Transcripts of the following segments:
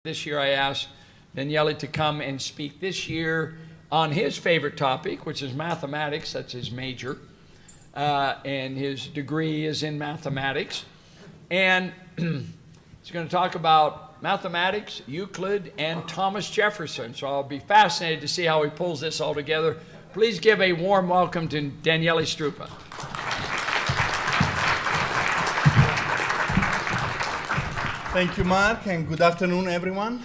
This year I asked Daniele to come and speak this year on his favorite topic, which is mathematics. That's his major. And his degree is in mathematics. And he's going to talk about mathematics, Euclid, and Thomas Jefferson. So I'll be fascinated to see how he pulls this all together. Please give a warm welcome to Daniele Struppa. Thank you, Mark, and good afternoon, everyone.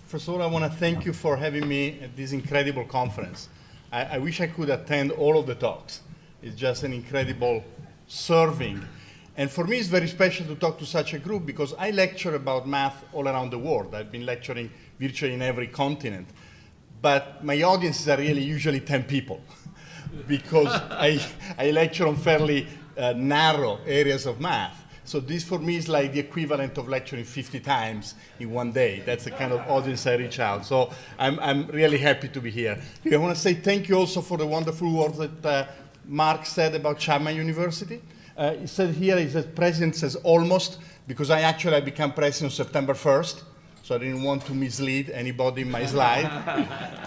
First of all, I want to thank you for having me at this incredible conference. I wish I could attend all of the talks. It's just an incredible serving. And for me, it's very special to talk to such a group because I lecture about math all around the world. I've been lecturing virtually in every continent. But my audiences are really usually 10 people because I lecture on fairly narrow areas of math. So this for me is like the equivalent of lecturing 50 times in one day. That's the kind of audience I reach out. So I'm really happy to be here. I want to say thank you also for the wonderful words that Mark said about Chapman University. He said here, he says, President says almost, because I become president on September 1st. So I didn't want to mislead anybody in my slide.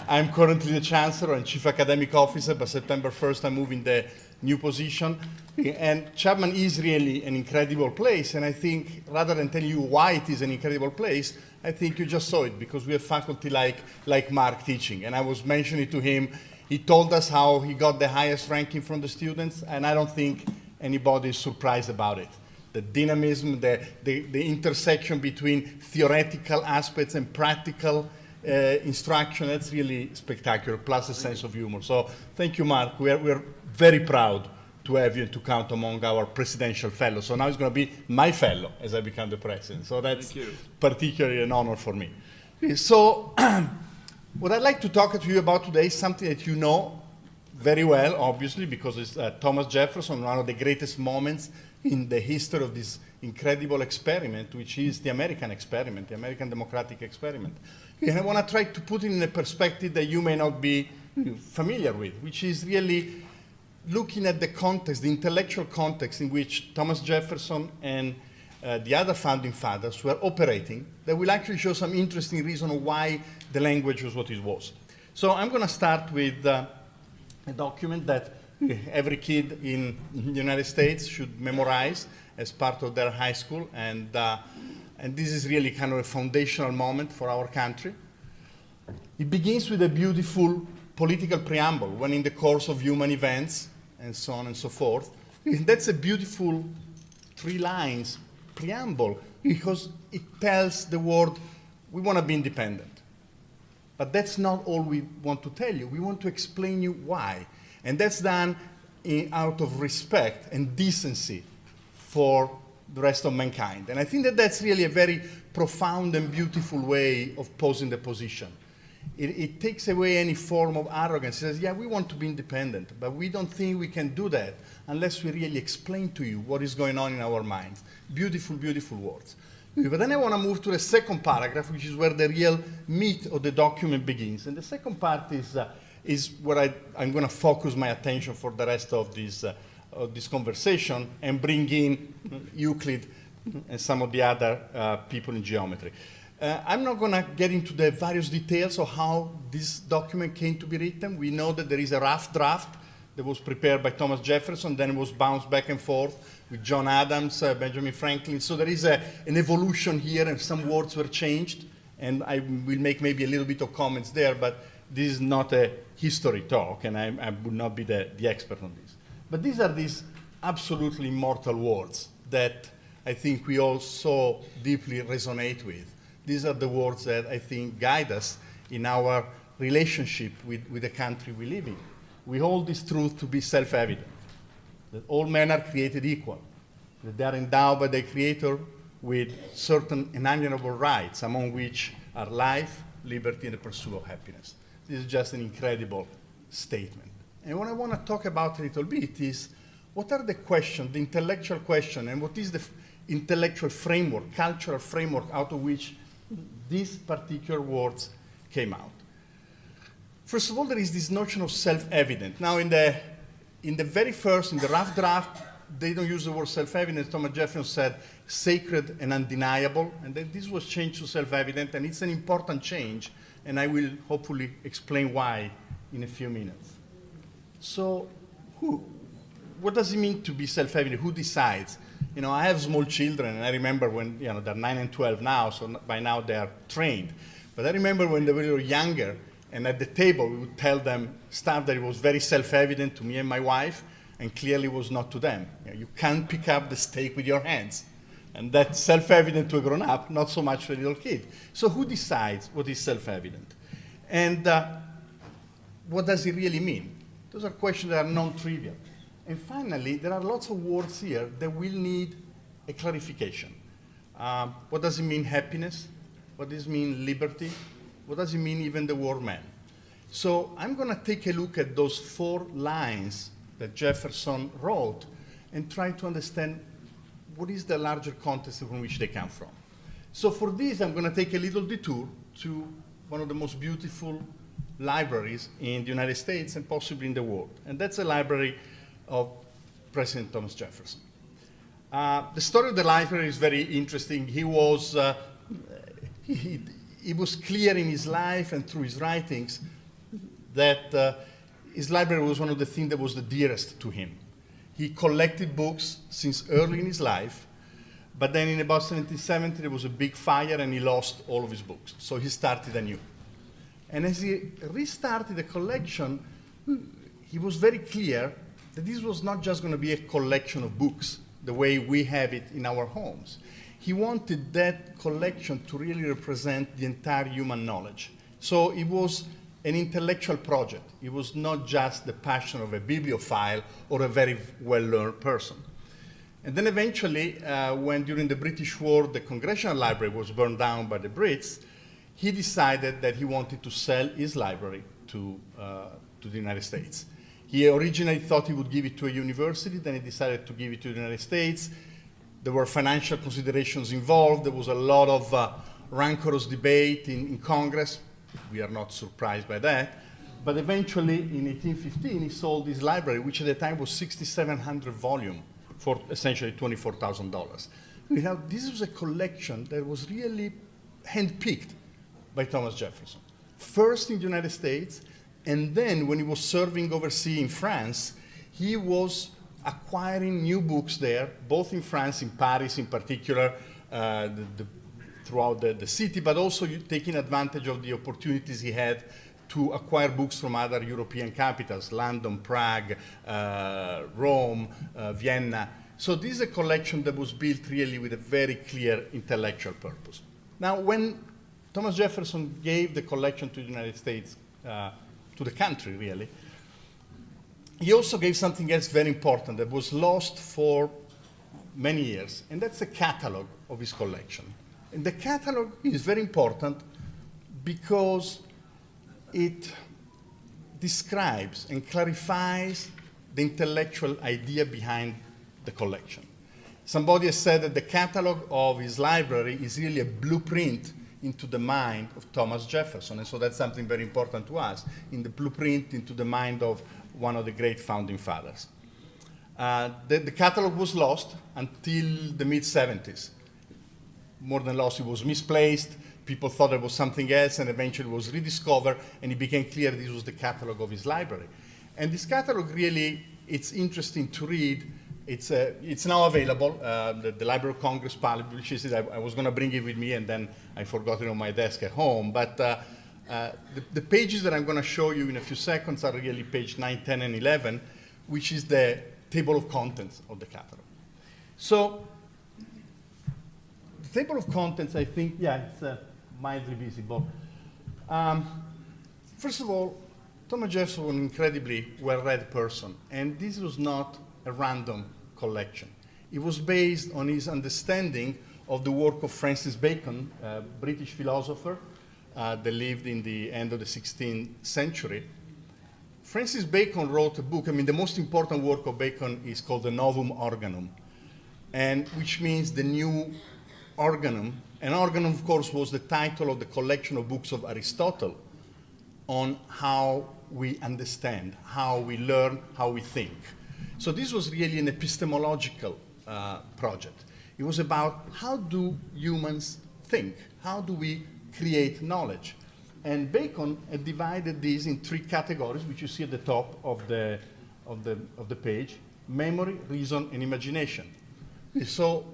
I'm currently the Chancellor and Chief Academic Officer, but September 1st I move in the new position. And Chapman is really an incredible place, and I think rather than telling you why it is an incredible place, I think you just saw it, because we have faculty like Mark teaching. And I was mentioning to him, he told us how he got the highest ranking from the students, and I don't think anybody is surprised about it. The dynamism, the intersection between theoretical aspects and practical instruction, that's really spectacular, plus a sense of humor. So thank you, Mark. We're very proud to have you to count among our presidential fellows. So now it's going to be my fellow as I become the president. So that's particularly an honor for me. So what I'd like to talk to you about today is something that you know very well, obviously, because it's Thomas Jefferson, one of the greatest moments in the history of this incredible experiment, which is the American experiment, the American democratic experiment. And I want to try to put it in a perspective that you may not be familiar with, which is really looking at the context, the intellectual context in which Thomas Jefferson and the other founding fathers were operating, that will actually show some interesting reason why the language was what it was. So I'm going to start with a document that every kid in the United States should memorize as part of their high school, and this is really kind of a foundational moment for our country. It begins with a beautiful political preamble, when in the course of human events, and so on and so forth. And that's a beautiful 3 lines preamble, because it tells the world, we want to be independent. But that's not all we want to tell you. We want to explain you why. And that's done out of respect and decency for the rest of mankind. And I think that that's really a very profound and beautiful way of posing the position. It takes away any form of arrogance. It says, yeah, we want to be independent, but we don't think we can do that unless we really explain to you what is going on in our minds. Beautiful, beautiful words. But then I want to move to the second paragraph, which is where the real meat of the document begins. And the second part is where I'm going to focus my attention for the rest of this conversation and bring in Euclid and some of the other people in geometry. I'm not going to get into the various details of how this document came to be written. We know that there is a rough draft that was prepared by Thomas Jefferson, then it was bounced back and forth with John Adams, Benjamin Franklin. So there is an evolution here, and some words were changed, and I will make maybe a little bit of comments there, but this is not a history talk, and I would not be the expert on this. But these are these absolutely immortal words that I think we all so deeply resonate with. These are the words that I think guide us in our relationship with the country we live in. We hold this truth to be self-evident, that all men are created equal, that they are endowed by their Creator with certain inalienable rights, among which are life, liberty, and the pursuit of happiness. This is just an incredible statement. And what I want to talk about a little bit is, what are the questions, the intellectual question, and what is the intellectual framework, cultural framework out of which these particular words came out? First of all, there is this notion of self-evident. Now, in the very first, in the rough draft, they don't use the word self-evident. Thomas Jefferson said sacred and undeniable, and then this was changed to self-evident, and it's an important change, and I will hopefully explain why in a few minutes. So what does it mean to be self-evident? Who decides? You know, I have small children, and I remember when, you know, they're 9 and 12 now, so by now they are trained. But I remember when they were younger, and at the table we would tell them stuff that was very self-evident to me and my wife, and clearly was not to them. You know, you can't pick up the steak with your hands. And that's self-evident to a grown-up, not so much to a little kid. So who decides what is self-evident? And what does it really mean? Those are questions that are non-trivial. And finally, there are lots of words here that will need a clarification. What does it mean, happiness? What does it mean, liberty? What does it mean, even the word man? So I'm going to take a look at those 4 lines that Jefferson wrote and try to understand what is the larger context from which they come from. So for this, I'm going to take a little detour to one of the most beautiful libraries in the United States and possibly in the world. And that's the library of President Thomas Jefferson. The story of the library is very interesting. He was clear in his life and through his writings that his library was one of the things that was the dearest to him. He collected books since early in his life, but then in about 1770 there was a big fire and he lost all of his books. So he started anew. And as he restarted the collection, he was very clear that this was not just going to be a collection of books the way we have it in our homes. He wanted that collection to really represent the entire human knowledge. So it was an intellectual project. It was not just the passion of a bibliophile or a very well-learned person. And then eventually, when during the British War, the Congressional Library was burned down by the Brits, he decided that he wanted to sell his library to the United States. He originally thought he would give it to a university, then he decided to give it to the United States. There were financial considerations involved. There was a lot of rancorous debate in Congress. We are not surprised by that. But eventually, in 1815, he sold his library, which at the time was 6,700 volumes, for essentially $24,000. Now, this was a collection that was really handpicked by Thomas Jefferson. First in the United States, and then when he was serving overseas in France, he was acquiring new books there, both in France, in Paris in particular, throughout the city, but also taking advantage of the opportunities he had to acquire books from other European capitals, London, Prague, Rome, Vienna. So this is a collection that was built really with a very clear intellectual purpose. Now, when Thomas Jefferson gave the collection to the United States, to the country really, he also gave something else very important that was lost for many years, and that's a catalog of his collection. And the catalog is very important because it describes and clarifies the intellectual idea behind the collection. Somebody has said that the catalog of his library is really a blueprint into the mind of Thomas Jefferson, and so that's something very important to us, in the blueprint into the mind of one of the great founding fathers. The catalog was lost until the mid-70s. More than lost, it was misplaced. People thought it was something else, and eventually it was rediscovered, and it became clear this was the catalog of his library. And this catalog really, it's interesting to read. It's now available. The Library of Congress publishes it. I was going to bring it with me, and then I forgot it on my desk at home. But the pages that I'm going to show you in a few seconds are really page 9, 10, and 11, which is the table of contents of the catalog. So the table of contents, I think, yeah, it's mildly visible. First of all, Thomas Jefferson was an incredibly well-read person, and this was not a random collection. It was based on his understanding of the work of Francis Bacon, a British philosopher that lived in the end of the 16th century. Francis Bacon wrote a book. I mean, the most important work of Bacon is called the Novum Organum, and which means the new organum. An organum, of course, was the title of the collection of books of Aristotle on how we understand, how we learn, how we think. So this was really an epistemological project. It was about how do humans think? How do we create knowledge? And Bacon had divided these in 3 categories, which you see at the top of the page: memory, reason, and imagination. So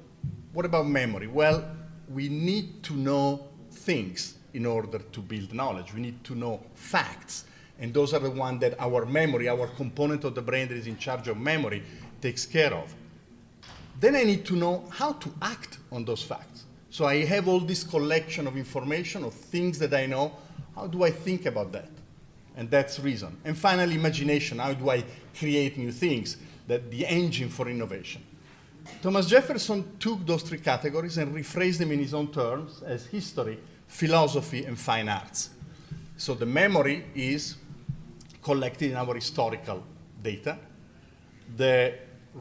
what about memory? Well, we need to know things in order to build knowledge. We need to know facts. And those are the ones that our memory, our component of the brain that is in charge of memory, takes care of. Then I need to know how to act on those facts. So I have all this collection of information, of things that I know. How do I think about that? And that's reason. And finally, imagination. How do I create new things? That the engine for innovation. Thomas Jefferson took those 3 categories and rephrased them in his own terms as history, philosophy, and fine arts. So the memory is collected in our historical data. The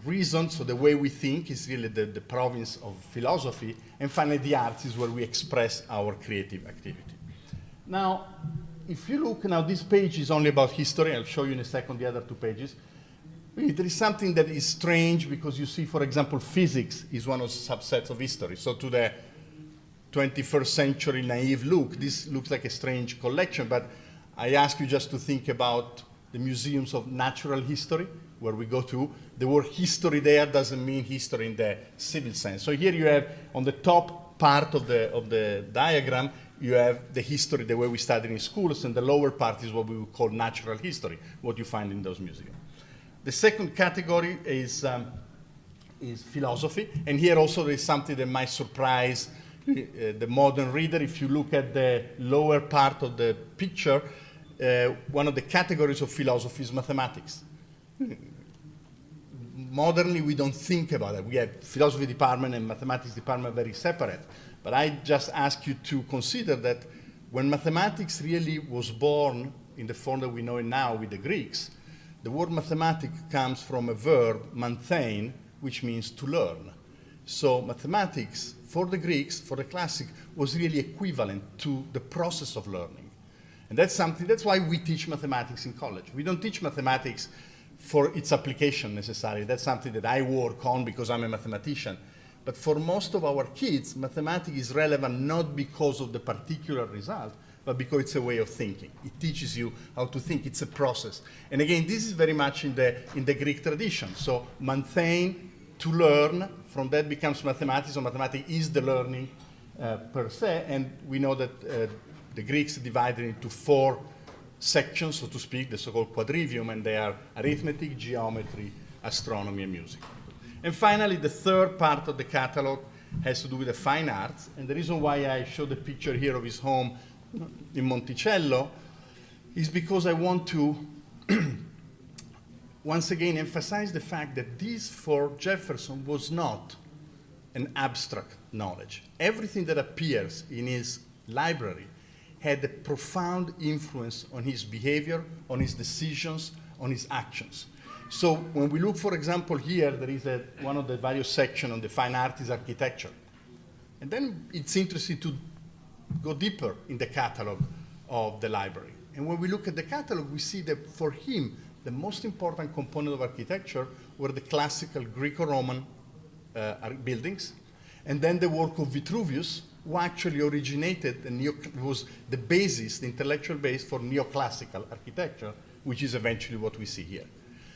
reason, so the way we think, is really the province of philosophy. And finally, the arts is where we express our creative activity. Now, if you look now, this page is only about history. I'll show you in a second the other 2 pages. There is something that is strange because you see, for example, physics is one of the subsets of history. So to the 21st century naive look, this looks like a strange collection, but I ask you just to think about the museums of natural history, where we go to. The word history there doesn't mean history in the civil sense. So here you have, on the top part of the diagram, you have the history, the way we studied in schools, and the lower part is what we would call natural history, what you find in those museums. The second category is philosophy, and here also there is something that might surprise the modern reader. If you look at the lower part of the picture, one of the categories of philosophy is mathematics. Modernly, we don't think about it. We have philosophy department and mathematics department very separate. But I just ask you to consider that when mathematics really was born in the form that we know it now with the Greeks, the word mathematics comes from a verb, manthein, which means to learn. So mathematics, for the Greeks, for the classic, was really equivalent to the process of learning. And that's why we teach mathematics in college. We don't teach mathematics for its application necessarily. That's something that I work on because I'm a mathematician. But for most of our kids, mathematics is relevant not because of the particular result, but because it's a way of thinking. It teaches you how to think. It's a process. And again, this is very much in the Greek tradition. So manthein, to learn, from that becomes mathematics. So mathematics is the learning per se. And we know that the Greeks divided into 4 sections, so to speak, the so-called quadrivium, and they are arithmetic, geometry, astronomy, and music. And finally, the third part of the catalog has to do with the fine arts. And the reason why I show the picture here of his home in Monticello is because I want to once again emphasize the fact that this, for Jefferson, was not an abstract knowledge. Everything that appears in his library had a profound influence on his behavior, on his decisions, on his actions. So when we look, for example, here, there is one of the various sections on the fine art is architecture. And then it's interesting to go deeper in the catalog of the library. And when we look at the catalog, we see that for him, the most important component of architecture were the classical Greco-Roman buildings, and then the work of Vitruvius, who actually originated was the basis, the intellectual base for neoclassical architecture, which is eventually what we see here.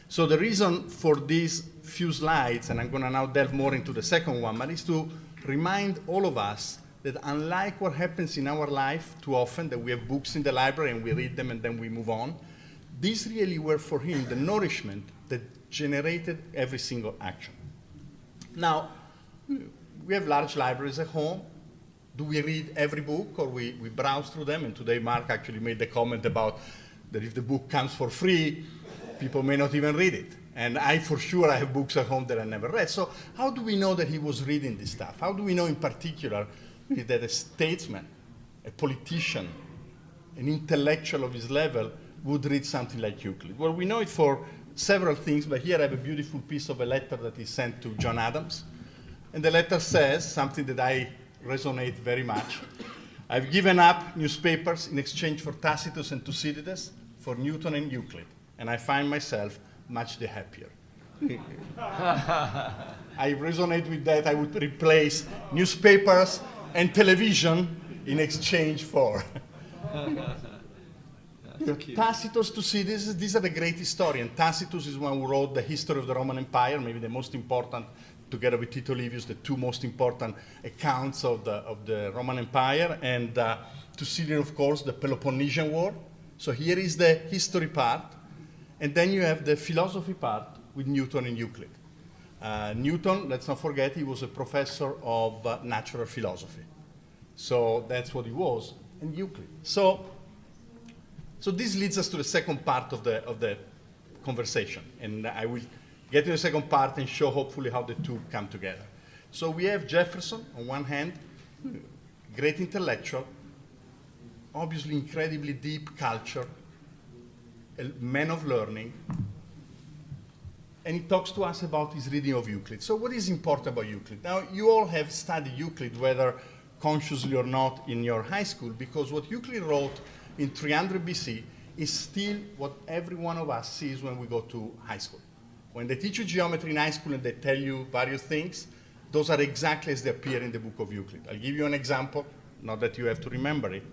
So the reason for these few slides, and I'm going to now delve more into the second one, but is to remind all of us that unlike what happens in our life too often, that we have books in the library and we read them and then we move on, these really were for him the nourishment that generated every single action. Now, we have large libraries at home. Do we read every book, or we browse through them? And today Mark actually made the comment about that if the book comes for free, people may not even read it. And I, for sure, I have books at home that I never read. So how do we know that he was reading this stuff? How do we know in particular that a statesman, a politician, an intellectual of his level would read something like Euclid? Well, we know it for several things, but here I have a beautiful piece of a letter that is sent to John Adams. And the letter says something that I resonate very much. I've given up newspapers in exchange for Tacitus and Thucydides, for Newton and Euclid, and I find myself much the happier. I resonate with that. I would replace newspapers and television in exchange for Tacitus. To see this, these are the great historians. Tacitus is one who wrote the history of the Roman Empire, maybe the most important, together with Tito Livius, the two most important accounts of the Roman Empire, and Thucydides, of course, the Peloponnesian War. So here is the history part, and then you have the philosophy part with Newton and Euclid. Newton, let's not forget, he was a professor of natural philosophy. So that's what he was, and Euclid. So this leads us to the second part of the conversation, and I will get to the second part and show hopefully how the two come together. So we have Jefferson on one hand, great intellectual, obviously incredibly deep culture, a man of learning, and he talks to us about his reading of Euclid. So what is important about Euclid? Now, you all have studied Euclid, whether consciously or not, in your high school, because what Euclid wrote in 300 BC is still what every one of us sees when we go to high school. When they teach you geometry in high school and they tell you various things, those are exactly as they appear in the book of Euclid. I'll give you an example, not that you have to remember it,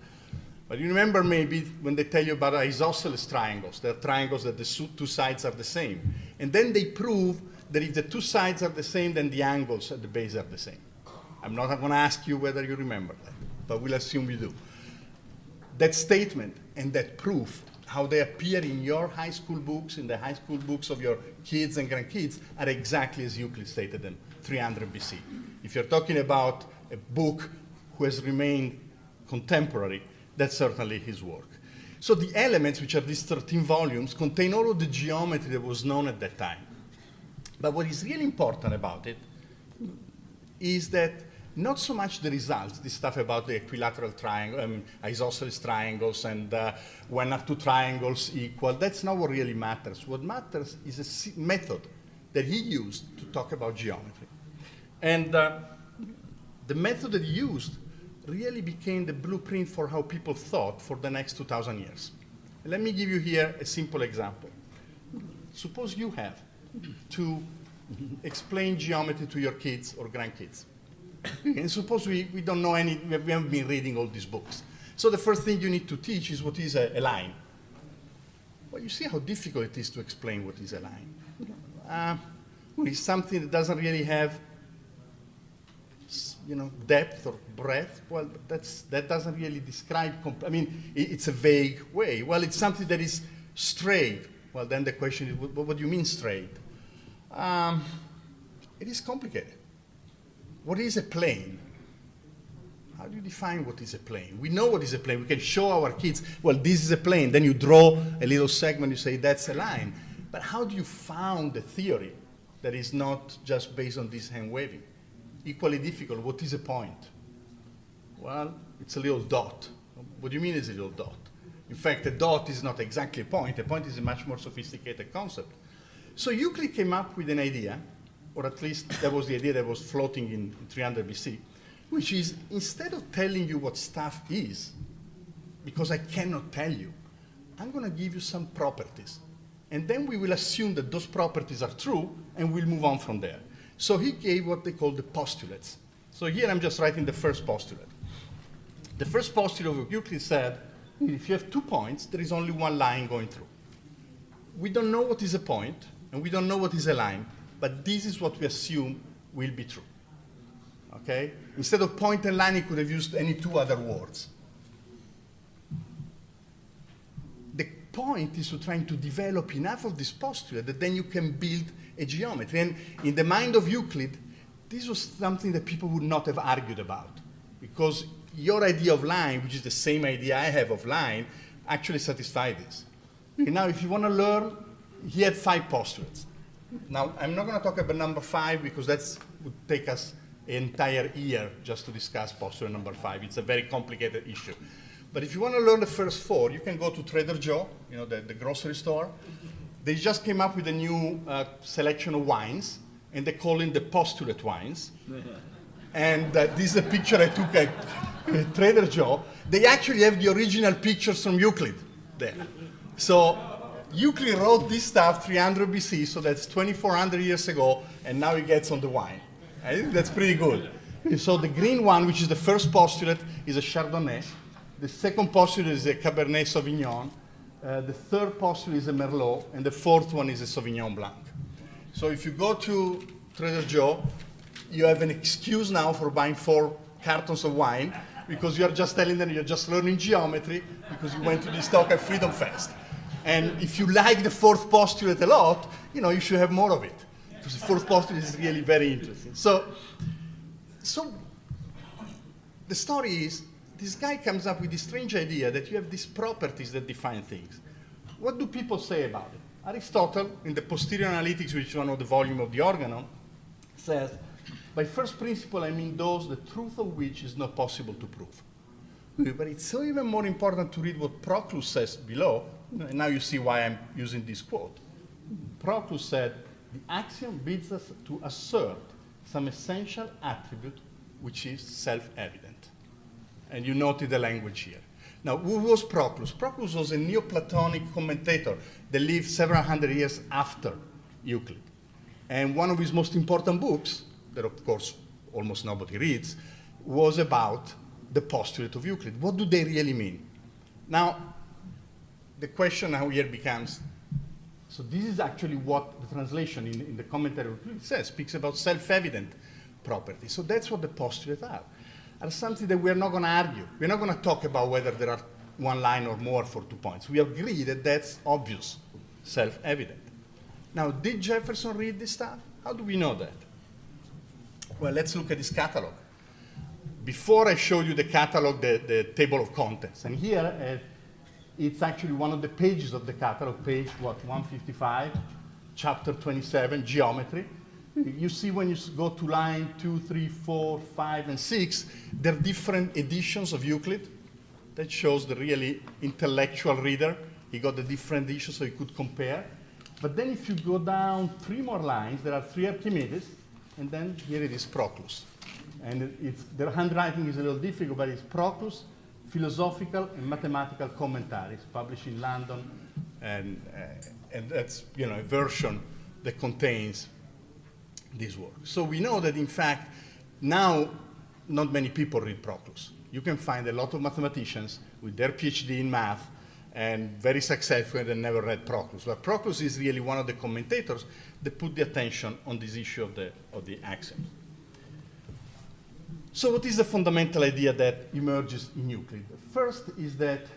but you remember maybe when they tell you about isosceles triangles. They're triangles that the two sides are the same. And then they prove that if the two sides are the same, then the angles at the base are the same. I'm not going to ask you whether you remember that, but we'll assume you do. That statement and that proof, how they appear in your high school books, in the high school books of your kids and grandkids, are exactly as Euclid stated them, 300 BC. If you're talking about a book who has remained contemporary, that's certainly his work. So the elements, which are these 13 volumes, contain all of the geometry that was known at that time. But what is really important about it is that not so much the results, this stuff about the equilateral triangle, isosceles triangles, and when are two triangles equal, that's not what really matters. What matters is a method that he used to talk about geometry. And the method that he used really became the blueprint for how people thought for the next 2,000 years. And let me give you here a simple example. Suppose you have to explain geometry to your kids or grandkids. And suppose we don't know we haven't been reading all these books. So the first thing you need to teach is what is a line. Well, you see how difficult it is to explain what is a line. It's something that doesn't really have depth or breadth. Well, that doesn't really describe, it's a vague way. Well, it's something that is straight. Well, then the question is, what do you mean straight? It is complicated. What is a plane? How do you define what is a plane? We know what is a plane. We can show our kids, well, this is a plane. Then you draw a little segment, you say, that's a line. But how do you found a theory that is not just based on this hand waving? Equally difficult, what is a point? Well, it's a little dot. What do you mean it's a little dot? In fact, a dot is not exactly a point. A point is a much more sophisticated concept. So Euclid came up with an idea, or at least that was the idea that was floating in 300 BC, which is instead of telling you what stuff is, because I cannot tell you, I'm going to give you some properties. And then we will assume that those properties are true, and we'll move on from there. So he gave what they call the postulates. So here I'm just writing the first postulate. The first postulate of Euclid said, if you have 2 points, there is only one line going through. We don't know what is a point, and we don't know what is a line, but this is what we assume will be true. Okay? Instead of point and line, he could have used any 2 other words. The point is to trying to develop enough of this postulate that then you can build a geometry. And in the mind of Euclid, this was something that people would not have argued about, because your idea of line, which is the same idea I have of line, actually satisfied this. And now, if you want to learn, he had 5 postulates. Now, I'm not going to talk about number 5 because that would take us an entire year just to discuss postulate number 5. It's a very complicated issue. But if you want to learn the first 4, you can go to Trader Joe, the grocery store. They just came up with a new selection of wines, and they call it the postulate wines. And this is a picture I took at Trader Joe. They actually have the original pictures from Euclid there. So Euclid wrote this stuff 300 BC, so that's 2,400 years ago, and now he gets on the wine. I think that's pretty good. So the green one, which is the first postulate, is a Chardonnay. The second postulate is a Cabernet Sauvignon. The third postulate is a Merlot, and the fourth one is a Sauvignon Blanc. So if you go to Trader Joe, you have an excuse now for buying 4 cartons of wine, because you're just telling them you're just learning geometry because you went to this talk at Freedom Fest. And if you like the fourth postulate a lot, you should have more of it, because the fourth postulate is really very interesting. So the story is, this guy comes up with this strange idea that you have these properties that define things. What do people say about it? Aristotle, in the Posterior Analytics, which is one of the volume of the Organon, says, by first principle, I mean those the truth of which is not possible to prove. But it's so even more important to read what Proclus says below, and now you see why I'm using this quote. Proclus said, the axiom bids us to assert some essential attribute which is self-evident. And you noted the language here. Now, who was Proclus? Proclus was a Neoplatonic commentator that lived several hundred years after Euclid. And one of his most important books, that of course almost nobody reads, was about the postulate of Euclid. What do they really mean? Now, the question now here becomes, so this is actually what the translation in the commentary of Euclid says, speaks about self-evident properties. So that's what the postulates are something that we're not going to argue. We're not going to talk about whether there are one line or more for 2 points. We agree that that's obvious, self-evident. Now, did Jefferson read this stuff? How do we know that? Well, let's look at this catalog. Before I showed you the catalog, the table of contents, and here it's actually one of the pages of the catalog, page 155, chapter 27, geometry. You see when you go to line 2, 3, 4, 5, and 6, there are different editions of Euclid. That shows the really intellectual reader. He got the different editions so he could compare. But then if you go down 3 more lines, there are 3 Archimedes, and then here it is Proclus. And their handwriting is a little difficult, but it's Proclus, Philosophical and Mathematical Commentaries, published in London, and that's a version that contains this work. So we know that, in fact, now not many people read Proclus. You can find a lot of mathematicians with their Ph.D. in math and very successful and never read Proclus. But Proclus is really one of the commentators that put the attention on this issue of the axioms. So what is the fundamental idea that emerges in Euclid? First is that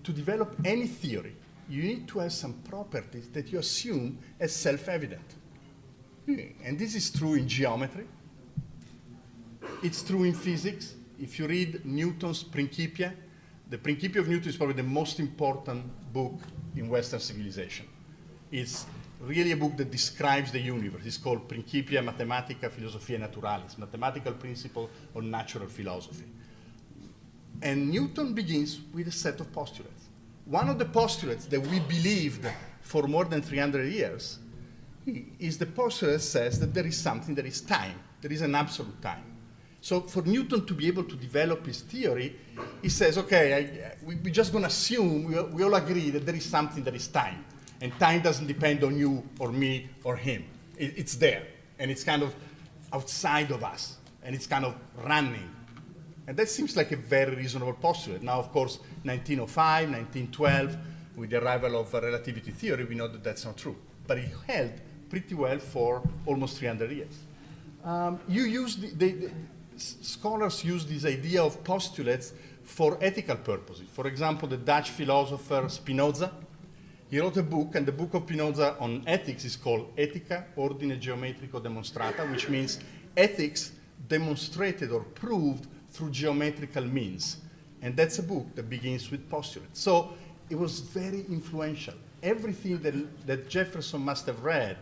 to develop any theory, you need to have some properties that you assume as self-evident. And this is true in geometry. It's true in physics. If you read Newton's Principia, the Principia of Newton is probably the most important book in Western civilization. It's really a book that describes the universe. It's called Principia Mathematica Philosophiae Naturalis, Mathematical Principle of Natural Philosophy. And Newton begins with a set of postulates. One of the postulates that we believed for more than 300 years is the postulate that says that there is something that is time. There is an absolute time. So for Newton to be able to develop his theory, he says, okay, we're just going to assume, we all agree that there is something that is time. And time doesn't depend on you or me or him. It's there. And it's kind of outside of us. And it's kind of running. And that seems like a very reasonable postulate. Now, of course, 1905, 1912, with the arrival of relativity theory, we know that that's not true. But it held pretty well for almost 300 years. Scholars use this idea of postulates for ethical purposes. For example, the Dutch philosopher Spinoza, he wrote a book, and the book of Spinoza on ethics is called Ethica Ordine Geometrico Demonstrata, which means ethics demonstrated or proved through geometrical means. And that's a book that begins with postulates. So it was very influential. Everything that Jefferson must have read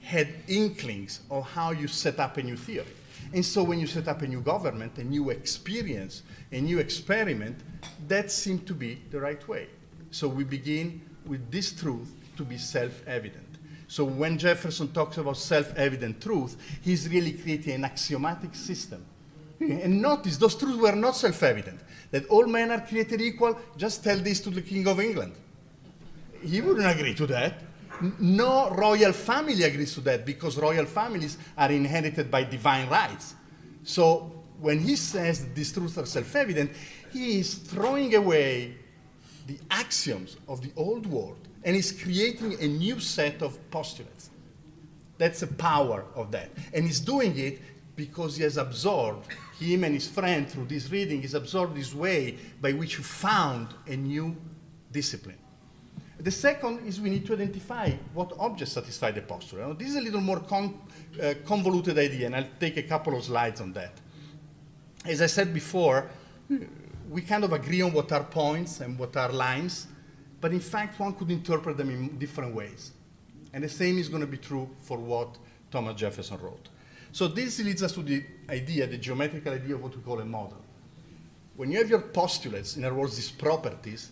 had inklings of how you set up a new theory. And so when you set up a new government, a new experience, a new experiment, that seemed to be the right way. So we begin with this truth to be self-evident. So when Jefferson talks about self-evident truth, he's really creating an axiomatic system. And notice, those truths were not self-evident. That all men are created equal, just tell this to the King of England. He wouldn't agree to that. No royal family agrees to that because royal families are inherited by divine rights. So when he says that these truths are self-evident, he is throwing away the axioms of the old world and is creating a new set of postulates. That's the power of that. And he's doing it because he has absorbed, him and his friend through this reading, he's absorbed this way by which he found a new discipline. The second is we need to identify what objects satisfy the postulate. Now, this is a little more convoluted idea, and I'll take a couple of slides on that. As I said before, we kind of agree on what are points and what are lines, but in fact, one could interpret them in different ways. And the same is going to be true for what Thomas Jefferson wrote. So this leads us to the idea, the geometrical idea of what we call a model. When you have your postulates, in other words, these properties,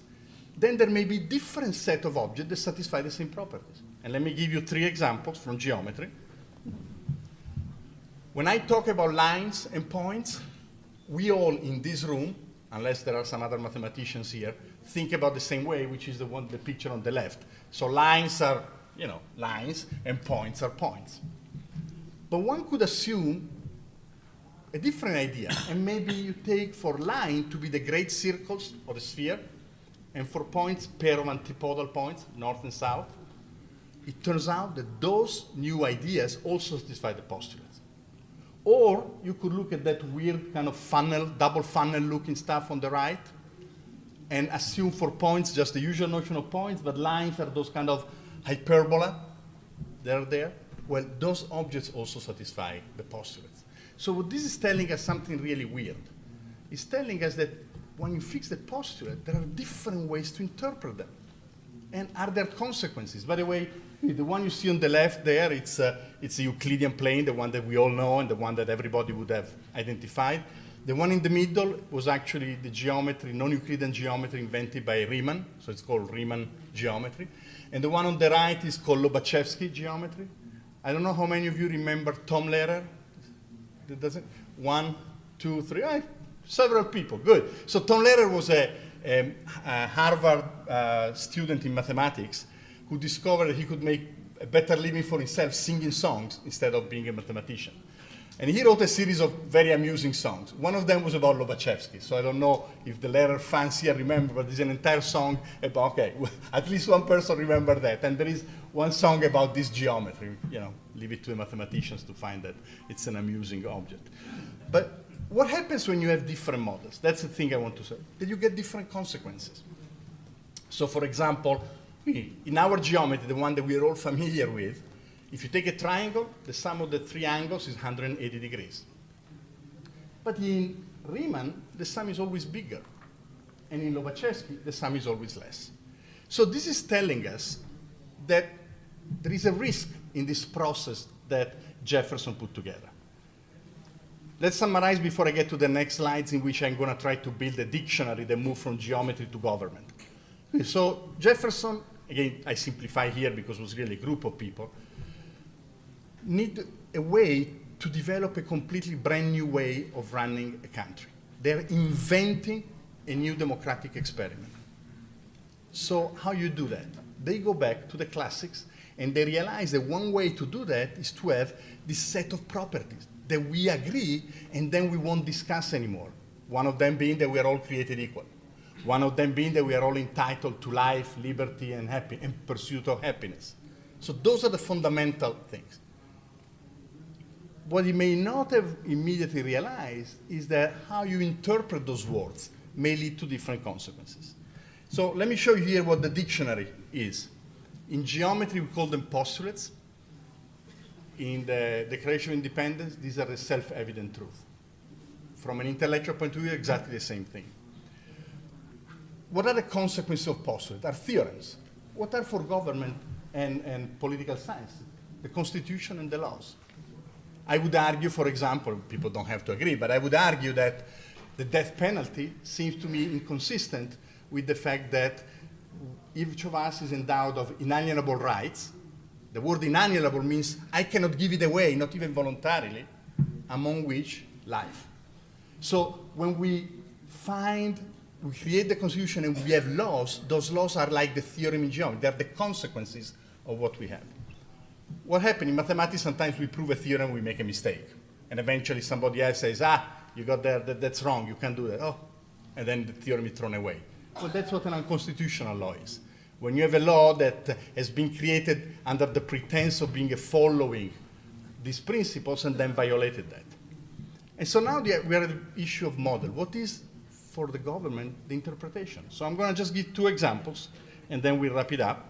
then there may be different set of objects that satisfy the same properties. And let me give you 3 examples from geometry. When I talk about lines and points, we all in this room, unless there are some other mathematicians here, think about the same way, which is the picture on the left. So lines are, lines, and points are points. But one could assume a different idea, and maybe you take for line to be the great circles of the sphere, and for points, pair of antipodal points, north and south. It turns out that those new ideas also satisfy the postulates. Or you could look at that weird kind of funnel, double funnel looking stuff on the right, and assume for points just the usual notion of points, but lines are those kind of hyperbola. They're there. Well, those objects also satisfy the postulates. So what this is telling us something really weird. It's telling us that when you fix the postulate, there are different ways to interpret them. And are there consequences? By the way, the one you see on the left there, it's a Euclidean plane, the one that we all know and the one that everybody would have identified. The one in the middle was actually the geometry, non-Euclidean geometry invented by Riemann, so it's called Riemann geometry. And the one on the right is called Lobachevsky geometry. I don't know how many of you remember Tom Lehrer. That doesn't? 1, 2, 3. Several people. Good. So Tom Lehrer was a Harvard student in mathematics who discovered that he could make a better living for himself singing songs instead of being a mathematician. And he wrote a series of very amusing songs. One of them was about Lobachevsky. So I don't know if the Lehrer fans here remember, but there's an entire song about, okay, at least one person remember that. And there is one song about this geometry. Leave it to the mathematicians to find that it's an amusing object. But what happens when you have different models? That's the thing I want to say, that you get different consequences. So for example, in our geometry, the one that we're all familiar with, if you take a triangle, the sum of the 3 angles is 180 degrees. But in Riemann, the sum is always bigger. And in Lobachevsky, the sum is always less. So this is telling us that there is a risk in this process that Jefferson put together. Let's summarize before I get to the next slides, in which I'm going to try to build a dictionary that moves from geometry to government. So Jefferson, again, I simplify here because it was really a group of people, need a way to develop a completely brand new way of running a country. They're inventing a new democratic experiment. So how you do that? They go back to the classics, and they realize that one way to do that is to have this set of properties that we agree, and then we won't discuss anymore. One of them being that we are all created equal. One of them being that we are all entitled to life, liberty, and pursuit of happiness. So those are the fundamental things. What you may not have immediately realized is that how you interpret those words may lead to different consequences. So let me show you here what the dictionary is. In geometry, we call them postulates. In the Declaration of Independence, these are the self-evident truth. From an intellectual point of view, exactly the same thing. What are the consequences of postulates? Are theorems. What are for government and political science? The Constitution and the laws. I would argue, for example, people don't have to agree, but I would argue that the death penalty seems to me inconsistent with the fact that each of us is endowed of inalienable rights. The word inalienable means I cannot give it away, not even voluntarily, among which life. So when we find we create the Constitution and we have laws. Those laws are like the theorem in geometry. They're the consequences of what we have. What happens in mathematics, sometimes we prove a theorem, we make a mistake. And eventually somebody else says, you got there, that's wrong, you can't do that. Oh, and then the theorem is thrown away. Well, that's what an unconstitutional law is. When you have a law that has been created under the pretense of being a following these principles and then violated that. And so now we are at the issue of model. What is, for the government, the interpretation? So I'm going to just give 2 examples, and then we'll wrap it up.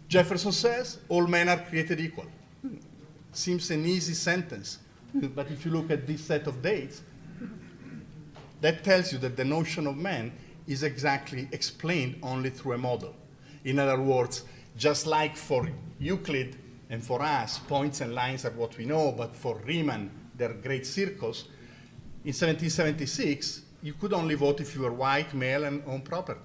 Jefferson says, all men are created equal. Seems an easy sentence, but if you look at this set of dates, that tells you that the notion of man is exactly explained only through a model. In other words, just like for Euclid and for us, points and lines are what we know, but for Riemann, they're great circles. In 1776, you could only vote if you were white, male, and own property.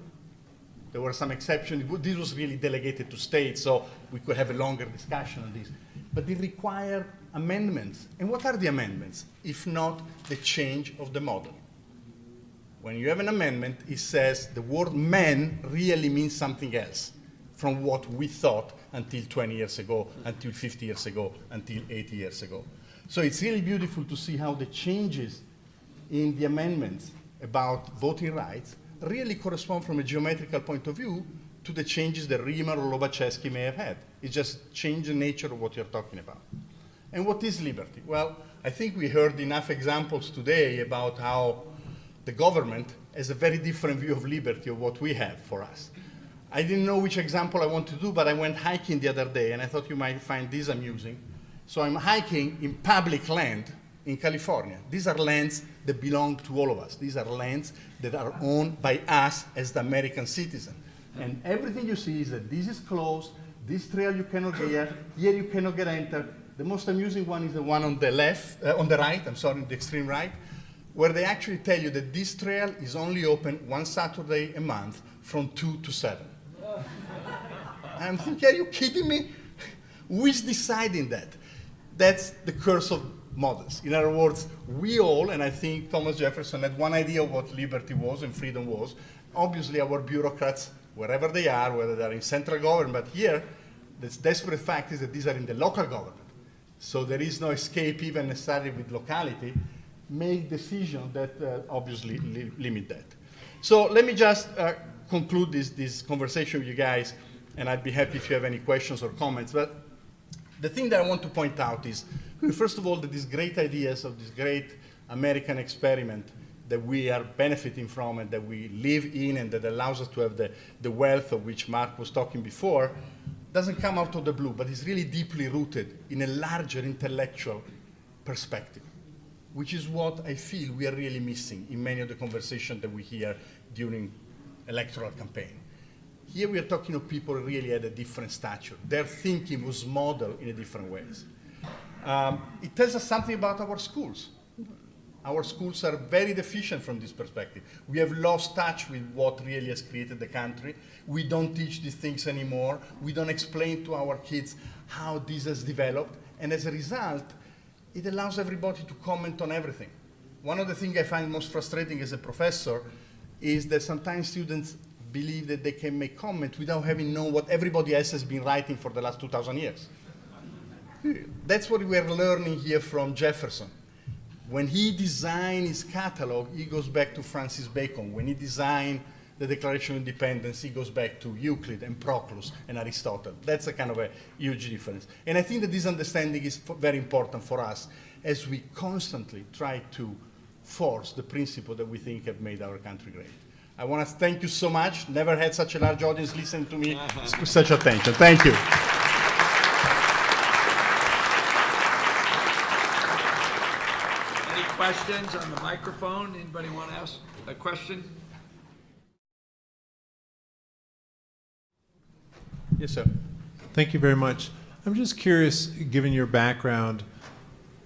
There were some exceptions. This was really delegated to states, so we could have a longer discussion on this. But it required amendments. And what are the amendments, if not the change of the model? When you have an amendment, it says the word man really means something else from what we thought until 20 years ago, until 50 years ago, until 80 years ago. So it's really beautiful to see how the changes in the amendments about voting rights really correspond from a geometrical point of view to the changes that Riemann or Lobachevsky may have had. It just changed the nature of what you're talking about. And what is liberty? Well, I think we heard enough examples today about how the government has a very different view of liberty of what we have for us. I didn't know which example I want to do, but I went hiking the other day, and I thought you might find this amusing. So I'm hiking in public land in California. These are lands that belong to all of us. These are lands that are owned by us as the American citizen. And everything you see is that this is closed, this trail you cannot get, here you cannot get entered. The most amusing one is the one on the left, on the right, I'm sorry, the extreme right, where they actually tell you that this trail is only open one Saturday a month from 2 to 7. I'm thinking, are you kidding me? Who is deciding that? That's the curse of models. In other words, we all, and I think Thomas Jefferson had one idea of what liberty was and freedom was. Obviously, our bureaucrats, wherever they are, whether they're in central government, but here, the desperate fact is that these are in the local government. So there is no escape even necessarily with locality, make decisions that obviously limit that. So let me just conclude this conversation with you guys, and I'd be happy if you have any questions or comments. But the thing that I want to point out is, first of all, that these great ideas of this great American experiment that we are benefiting from and that we live in and that allows us to have the wealth of which Mark was talking before, doesn't come out of the blue, but is really deeply rooted in a larger intellectual perspective, which is what I feel we are really missing in many of the conversations that we hear during electoral campaign. Here we are talking of people who really had a different stature. Their thinking was modeled in a different ways. It tells us something about our schools. Our schools are very deficient from this perspective. We have lost touch with what really has created the country. We don't teach these things anymore. We don't explain to our kids how this has developed. And as a result, it allows everybody to comment on everything. One of the things I find most frustrating as a professor is that sometimes students believe that they can make comments without having known what everybody else has been writing for the last 2,000 years. That's what we're learning here from Jefferson. When he designed his catalog, he goes back to Francis Bacon. When he designed the Declaration of Independence, he goes back to Euclid and Proclus and Aristotle. That's a kind of a huge difference. And I think that this understanding is very important for us as we constantly try to force the principle that we think have made our country great. I want to thank you so much. Never had such a large audience listen to me with such attention. Thank you. Any questions on the microphone? Anybody want to ask a question? Yes, sir. Thank you very much. I'm just curious, given your background,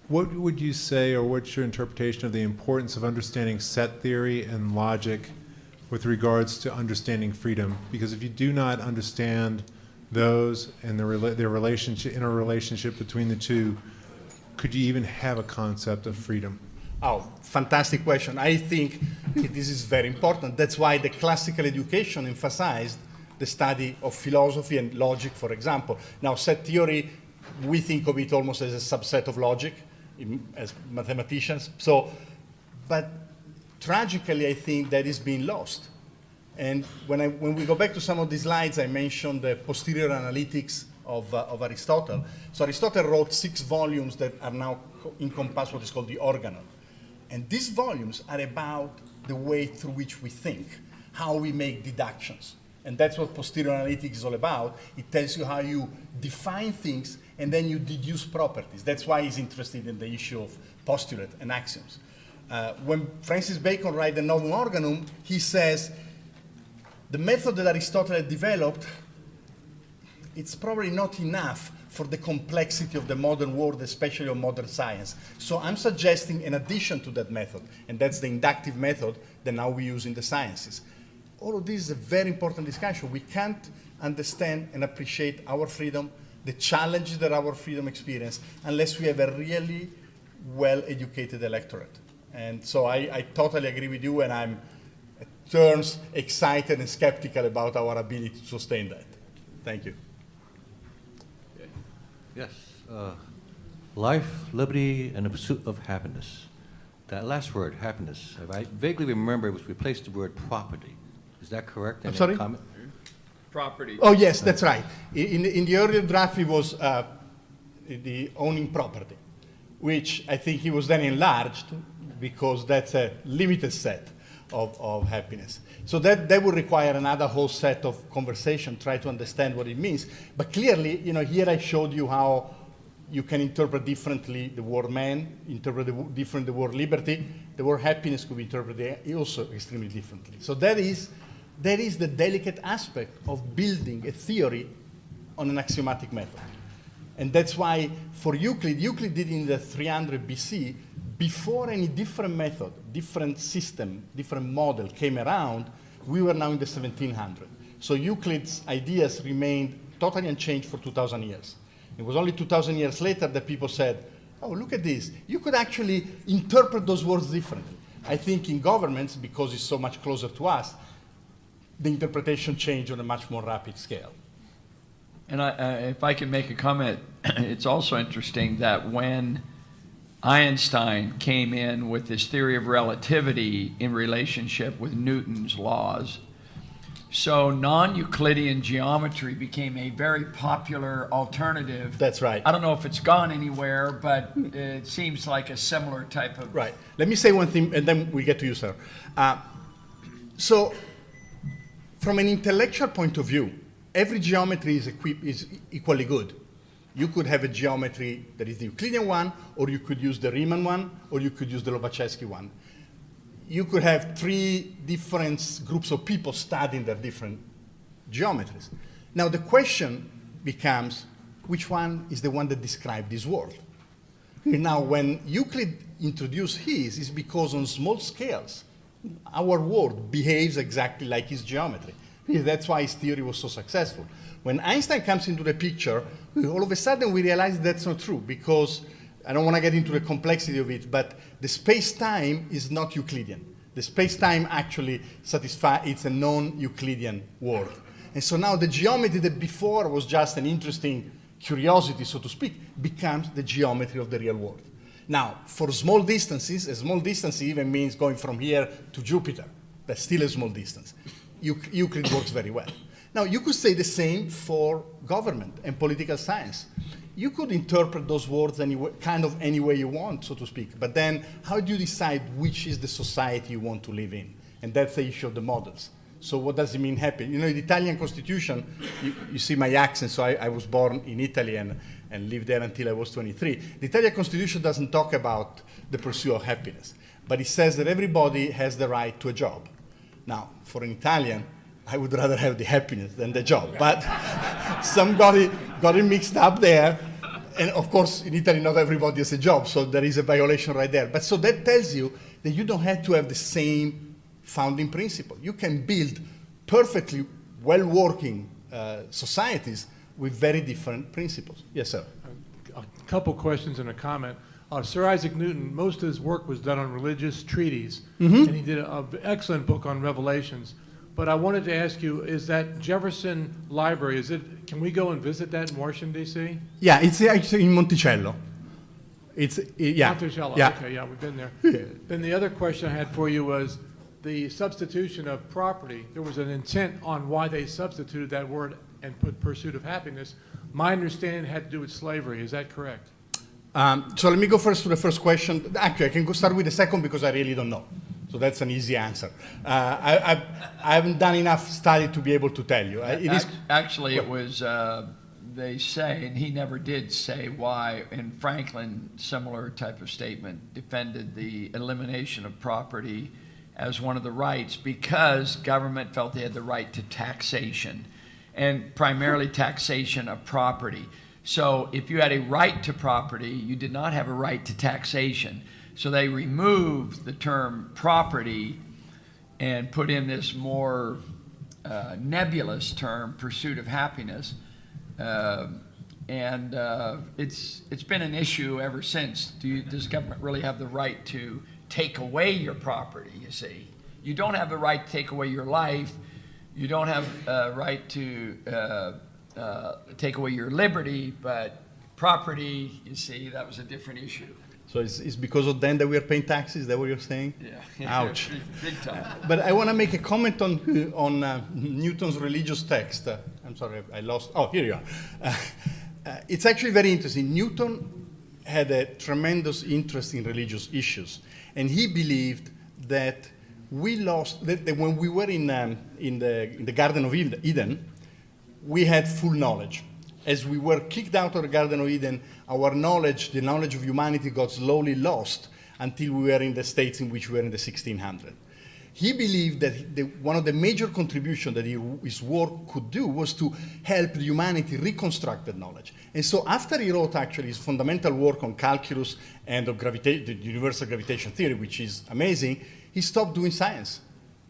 what would you say, or what's your interpretation of the importance of understanding set theory and logic with regards to understanding freedom? Because if you do not understand those and their relationship, interrelationship between the two, could you even have a concept of freedom? Oh, fantastic question. I think this is very important. That's why the classical education emphasized the study of philosophy and logic, for example. Now, set theory, we think of it almost as a subset of logic as mathematicians. So, but tragically, I think that is being lost. And when we go back to some of these slides, I mentioned the posterior analytics of Aristotle. So Aristotle wrote 6 volumes that are now encompass what is called the organon. And these volumes are about the way through which we think, how we make deductions. And that's what posterior analytics is all about. It tells you how you define things and then you deduce properties. That's why he's interested in the issue of postulate and axioms. When Francis Bacon writes the Novum Organum, he says, the method that Aristotle had developed, it's probably not enough for the complexity of the modern world, especially of modern science. So I'm suggesting an addition to that method, and that's the inductive method that now we use in the sciences. All of this is a very important discussion. We can't understand and appreciate our freedom, the challenges that our freedom experience, unless we have a really well-educated electorate. And so I totally agree with you, and I'm at turns excited and skeptical about our ability to sustain that. Thank you. Yes. Life, liberty, and the pursuit of happiness. That last word, happiness, I vaguely remember it was replaced the word property. Is that correct? I'm Any sorry? comment? Property. Oh, yes, that's right. In the earlier draft, it was the owning property, which I think it was then enlarged because that's a limited set of happiness. So that would require another whole set of conversation, try to understand what it means. But clearly, here I showed you how you can interpret differently the word man, interpret the word liberty. The word happiness could be interpreted also extremely differently. So that is the delicate aspect of building a theory on an axiomatic method. And that's why for Euclid did in the 300 BC, before any different method, different system, different model came around, we were now in the 1700s. So Euclid's ideas remained totally unchanged for 2,000 years. It was only 2,000 years later that people said, oh, look at this. You could actually interpret those words differently. I think in governments, because it's so much closer to us, the interpretation changed on a much more rapid scale. And if I can make a comment, it's also interesting that when Einstein came in with this theory of relativity in relationship with Newton's laws, so non-Euclidean geometry became a very popular alternative. That's right. I don't know if it's gone anywhere, but it seems like a similar type of... Right. Let me say one thing, and then we get to you, sir. So from an intellectual point of view, every geometry is equally good. You could have a geometry that is the Euclidean one, or you could use the Riemann one, or you could use the Lobachevsky one. You could have 3 different groups of people studying their different geometries. Now the question becomes, which one is the one that describes this world? Now when Euclid introduced his, it's because on small scales, our world behaves exactly like his geometry. That's why his theory was so successful. When Einstein comes into the picture, all of a sudden we realize that's not true, because I don't want to get into the complexity of it, but the space-time is not Euclidean. The space-time actually it's a non-Euclidean world. And so now the geometry that before was just an interesting curiosity, so to speak, becomes the geometry of the real world. Now, for small distances, a small distance even means going from here to Jupiter. That's still a small distance. Euclid works very well. Now, you could say the same for government and political science. You could interpret those words any way you want, so to speak. But then, how do you decide which is the society you want to live in? And that's the issue of the models. So what does it mean happy? The Italian constitution, you see my accent, so I was born in Italy and lived there until I was 23. The Italian constitution doesn't talk about the pursuit of happiness, but it says that everybody has the right to a job. Now, for an Italian, I would rather have the happiness than the job, but somebody got it mixed up there. And of course, in Italy, not everybody has a job, so there is a violation right there. But so that tells you that you don't have to have the same founding principle. You can build perfectly well-working societies with very different principles. Yes, sir. A couple questions and a comment. Sir Isaac Newton, most of his work was done on religious treaties, and he did an excellent book on Revelations. But I wanted to ask you, is that Jefferson Library, can we go and visit that in Washington, D.C.? Yeah, it's actually in Monticello. Yeah. Monticello, Yeah. okay, yeah, we've been there. Then the other question I had for you was the substitution of property. There was an intent on why they substituted that word and put pursuit of happiness. My understanding had to do with slavery. Is that correct? So let me go first to the first question. Actually, I can go start with the second because I really don't know. So that's an easy answer. I haven't done enough study to be able to tell you. Actually, it was, they say, and he never did say why, and Franklin, similar type of statement, defended the elimination of property as one of the rights because government felt they had the right to taxation, and primarily taxation of property. So if you had a right to property, you did not have a right to taxation. So they removed the term property and put in this more nebulous term, pursuit of happiness. It's been an issue ever since. Does government really have the right to take away your property, you see? You don't have the right to take away your life. You don't have a right to take away your liberty, but property, you see, that was a different issue. So it's because of them that we are paying taxes? Is that what you're saying? Yeah. Ouch. Big time. But I want to make a comment on Newton's religious text. I'm sorry, I lost. Oh, here you are. It's actually very interesting. Newton had a tremendous interest in religious issues, and he believed that we lost that when we were in the Garden of Eden, we had full knowledge. As we were kicked out of the Garden of Eden, our knowledge, the knowledge of humanity, got slowly lost until we were in the states in which we were in the 1600s. He believed that one of the major contributions that his work could do was to help humanity reconstruct that knowledge. And so after he wrote actually his fundamental work on calculus and of the universal gravitation theory, which is amazing, he stopped doing science.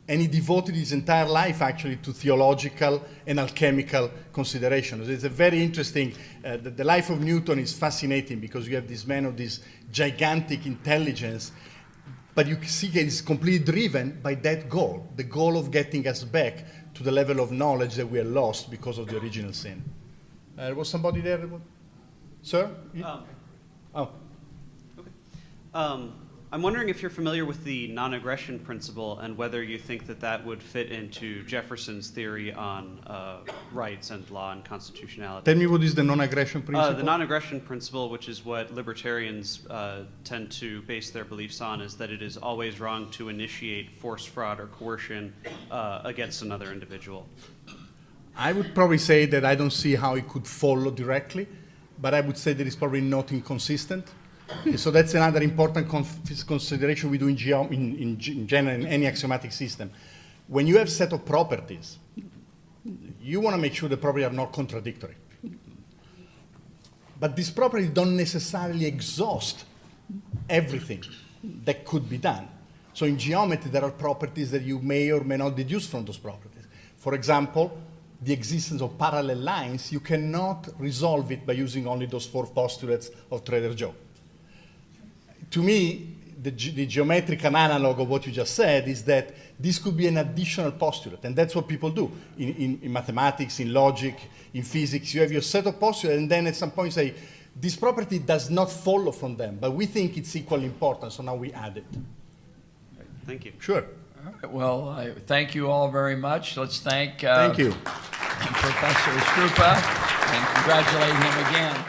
And he devoted his entire life actually to theological and alchemical considerations. It's a very interesting, the life of Newton is fascinating because you have this man of this gigantic intelligence, but you see that he's completely driven by that goal, the goal of getting us back to the level of knowledge that we are lost because of the original sin. Was somebody there? Sir? Oh. Okay. I'm wondering if you're familiar with the non-aggression principle and whether you think that that would fit into Jefferson's theory on rights and law and constitutionality. Tell me what is the non-aggression principle? The non-aggression principle, which is what libertarians tend to base their beliefs on, is that it is always wrong to initiate force, fraud, or coercion against another individual. I would probably say that I don't see how it could follow directly, but I would say that it's probably not inconsistent. So that's another important consideration we do in general in any axiomatic system. When you have a set of properties, you want to make sure the properties are not contradictory. But these properties don't necessarily exhaust everything that could be done. So in geometry, there are properties that you may or may not deduce from those properties. For example, the existence of parallel lines, you cannot resolve it by using only those 4 postulates of Trader Joe. To me, the geometrical analog of what you just said is that this could be an additional postulate, and that's what people do. In mathematics, in logic, in physics, you have your set of postulates, and then at some point say, this property does not follow from them, but we think it's equally important, so now we add it. Thank you. Sure. All right, well, I thank you all very much. Let's thank Thank you. Professor Struppa and congratulate him again.